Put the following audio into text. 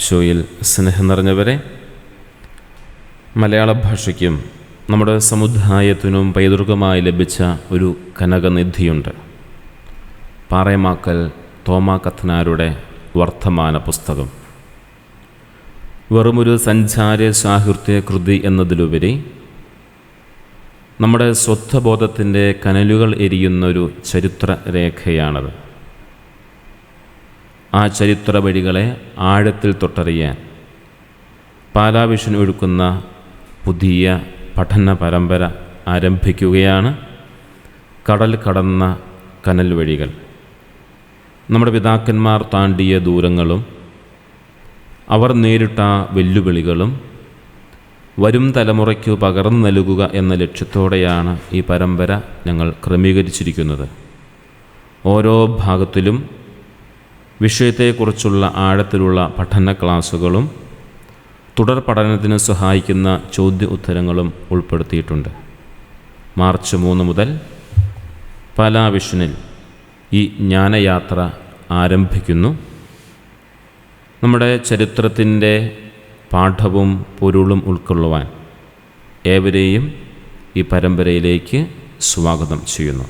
ഈശോയിൽ സ്നേഹം നിറഞ്ഞവരെ, മലയാള ഭാഷയ്ക്കും നമ്മുടെ സമുദായത്തിനും പൈതൃകമായി ലഭിച്ച ഒരു കനകനിധിയുണ്ട്. പാറേമാക്കൽ തോമാ കത്തനാരുടെ വർത്തമാന പുസ്തകം. വെറുമൊരു സഞ്ചാര സാഹിത്യ കൃതി എന്നതിലുപരി നമ്മുടെ സ്വത്വബോധത്തിൻ്റെ കനലുകൾ എരിയുന്നൊരു ചരിത്രരേഖയാണത്. ആ ചരിത്ര വഴികളെ ആഴത്തിൽ തൊട്ടറിയാൻ പാലാവിഷൻ ഒഴുക്കുന്ന പുതിയ പഠന പരമ്പര ആരംഭിക്കുകയാണ്. കടൽ കടന്ന കനൽ വഴികൾ. നമ്മുടെ പിതാക്കന്മാർ താണ്ടിയ ദൂരങ്ങളും അവർ നേരിട്ട വെല്ലുവിളികളും വരും തലമുറയ്ക്കു പകർന്നു നൽകുക എന്ന ലക്ഷ്യത്തോടെയാണ് ഈ പരമ്പര ഞങ്ങൾ ക്രമീകരിച്ചിരിക്കുന്നത്. ഓരോ ഭാഗത്തിലും വിഷയത്തെക്കുറിച്ചുള്ള ആഴത്തിലുള്ള പഠന ക്ലാസുകളും തുടർ പഠനത്തിന് സഹായിക്കുന്ന ചോദ്യ ഉത്തരങ്ങളും ഉൾപ്പെടുത്തിയിട്ടുണ്ട്. മാർച്ച് 3 മുതൽ പാലാവിഷനിൽ ഈ ജ്ഞാനയാത്ര ആരംഭിക്കുന്നു. നമ്മുടെ ചരിത്രത്തിൻ്റെ പാഠവും പൊരുളും ഉൾക്കൊള്ളുവാൻ ഏവരെയും ഈ പരമ്പരയിലേക്ക് സ്വാഗതം ചെയ്യുന്നു.